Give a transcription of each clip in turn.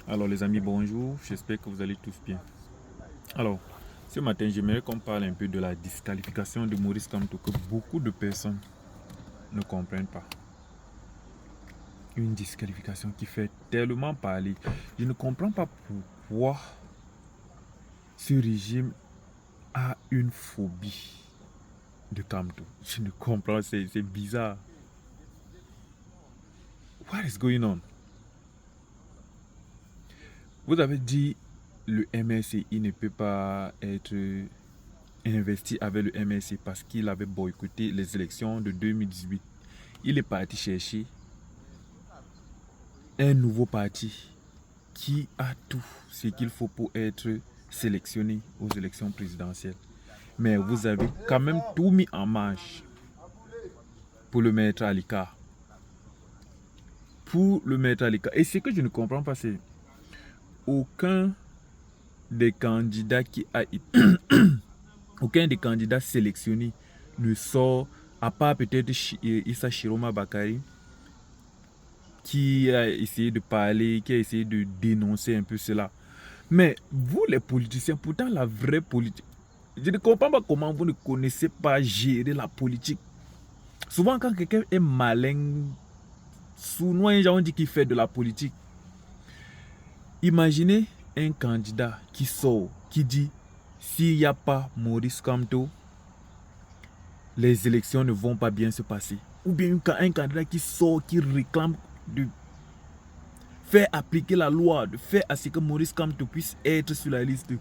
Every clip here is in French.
Alors les amis, bonjour, j'espère que vous allez tous bien. Alors, ce matin, j'aimerais qu'on parle un peu de la disqualification de Maurice Kamto que beaucoup de personnes ne comprennent pas. Une disqualification qui fait tellement parler. Je ne comprends pas pourquoi ce régime a une phobie de Kamto. Je ne comprends, c'est bizarre. What is going on? Vous avez dit le MSC, il ne peut pas être investi avec le MSC parce qu'il avait boycotté les élections de 2018. Il est parti chercher un nouveau parti qui a tout ce qu'il faut pour être sélectionné aux élections présidentielles. Mais vous avez quand même tout mis en marche pour le mettre à l'écart. Et ce que je ne comprends pas, c'est aucun des candidats qui a été aucun des candidats sélectionnés ne sort, à part peut-être Issa Chiroma Bakari, qui a essayé de parler, qui a essayé de dénoncer un peu cela. Mais vous, les politiciens, pourtant la vraie politique, je ne comprends pas comment vous ne connaissez pas gérer la politique. Souvent, quand quelqu'un est malin, souvent, on dit qu'il fait de la politique. Imaginez un candidat qui sort, qui dit s'il n'y a pas Maurice Kamto, les élections ne vont pas bien se passer. Ou bien un candidat qui sort, qui réclame de faire appliquer la loi, de faire à ce que Maurice Kamto puisse être sur la liste.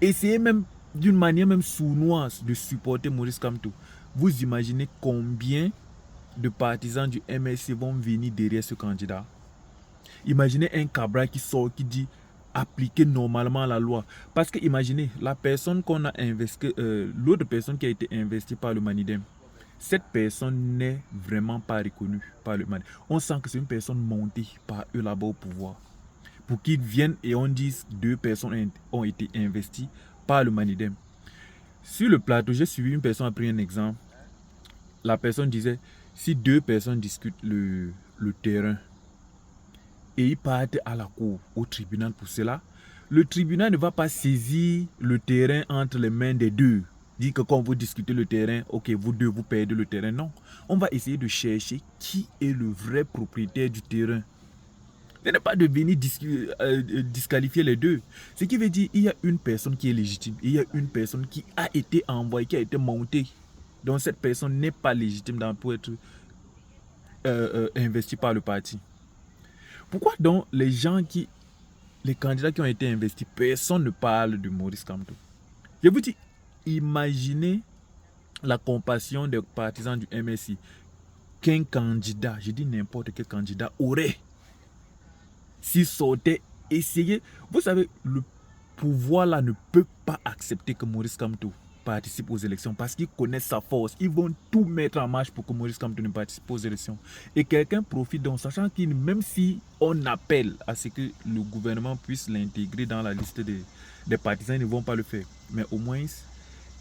Essayez même d'une manière même sournoise de supporter Maurice Kamto. Vous imaginez combien de partisans du MSC vont venir derrière ce candidat? Imaginez un Cabral qui sort, qui dit appliquer normalement la loi. Parce que imaginez, la personne qu'on a investi, l'autre personne qui a été investie par le Manidem, cette personne n'est vraiment pas reconnue par le Manidem. On sent que c'est une personne montée par eux là-bas au pouvoir. Pour qu'ils viennent et on dise deux personnes ont été investies par le Manidem. Sur le plateau, j'ai suivi une personne, a pris un exemple. La personne disait, si deux personnes discutent le terrain, et ils partent à la cour, au tribunal pour cela, le tribunal ne va pas saisir le terrain entre les mains des deux. Dire que quand vous discutez le terrain, ok, vous deux, vous perdez le terrain. Non, on va essayer de chercher qui est le vrai propriétaire du terrain. Ce n'est pas de venir disqualifier les deux. Ce qui veut dire qu'il y a une personne qui est légitime. Il y a une personne qui a été envoyée, qui a été montée. Donc cette personne n'est pas légitime pour être investie par le parti. Pourquoi donc les candidats qui ont été investis, personne ne parle de Maurice Kamto? Je vous dis, imaginez la compassion des partisans du MSI qu'un candidat, je dis n'importe quel candidat, aurait s'il sortait, essayer. Vous savez, le pouvoir là ne peut pas accepter que Maurice Kamto participe aux élections parce qu'ils connaissent sa force. Ils vont tout mettre en marche pour que Maurice Kamto ne participe aux élections. Et quelqu'un profite donc, sachant qu'il, même si on appelle à ce que le gouvernement puisse l'intégrer dans la liste des partisans, ils ne vont pas le faire. Mais au moins,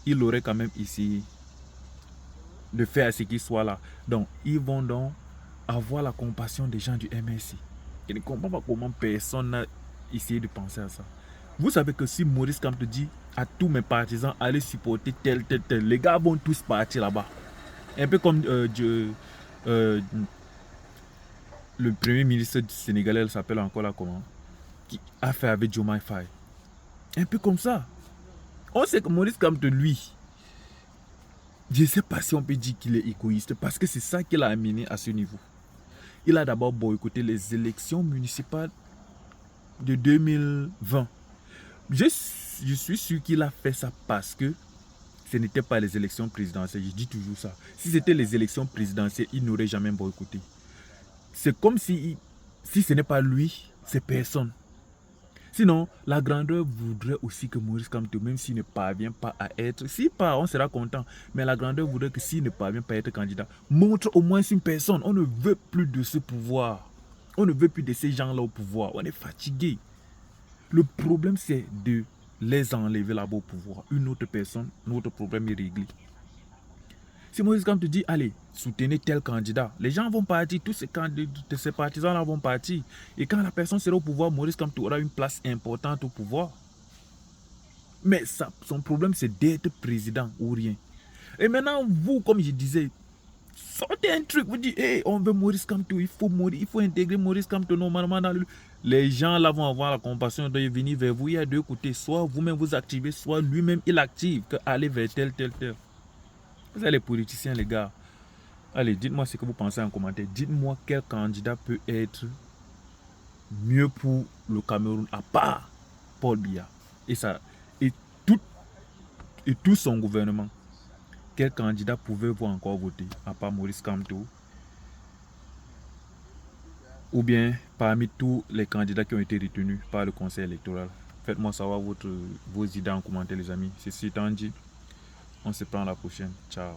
il aurait quand même essayé de faire à ce qu'il soit là. Donc, ils vont donc avoir la compassion des gens du MSI. Je ne comprends pas comment personne n'a essayé de penser à ça. Vous savez que si Maurice Kamto dit à tous mes partisans allez supporter tel, les gars vont tous partir là-bas. Un peu comme le premier ministre du Sénégalais, il s'appelle encore là comment, qui a fait avec Diomaye Faye. Un peu comme ça. On sait que Maurice Kamto, lui, je ne sais pas si on peut dire qu'il est égoïste parce que c'est ça qui l'a amené à ce niveau. Il a d'abord boycotté les élections municipales de 2020. Je suis sûr qu'il a fait ça parce que ce n'était pas les élections présidentielles. Je dis toujours ça. Si c'était les élections présidentielles, il n'aurait jamais boycotté. C'est comme si ce n'est pas lui, c'est personne. Sinon, la grandeur voudrait aussi que Maurice Kamto, même s'il ne parvient pas à être, s'il part, on sera content. Mais la grandeur voudrait que s'il ne parvient pas à être candidat, montre au moins une personne. On ne veut plus de ce pouvoir. On ne veut plus de ces gens-là au pouvoir. On est fatigué. Le problème, c'est de les enlever là-bas au pouvoir. Une autre personne, notre problème est réglé. Si Maurice Kamto dit, allez, soutenez tel candidat, les gens vont partir, tous ces partisans-là vont partir. Et quand la personne sera au pouvoir, Maurice Kamto aura une place importante au pouvoir. Mais ça, son problème, c'est d'être président ou rien. Et maintenant, vous, comme je disais, sortez un truc, vous dites, hey, on veut Maurice Kamto, il faut intégrer Maurice Kamto normalement dans le... Les gens là vont avoir la compassion de venir vers vous. Il y a deux côtés, soit vous-même vous activez, soit lui-même il active, que aller vers tel. Vous êtes les politiciens, les gars. Allez, dites-moi ce que vous pensez en commentaire. Dites-moi quel candidat peut être mieux pour le Cameroun, à part Paul Biya et tout son gouvernement. Quel candidat pouvez-vous encore voter, à part Maurice Kamto? Ou bien parmi tous les candidats qui ont été retenus par le conseil électoral? Faites-moi savoir vos idées en commentaire, les amis. Ceci étant dit, on se prend la prochaine. Ciao.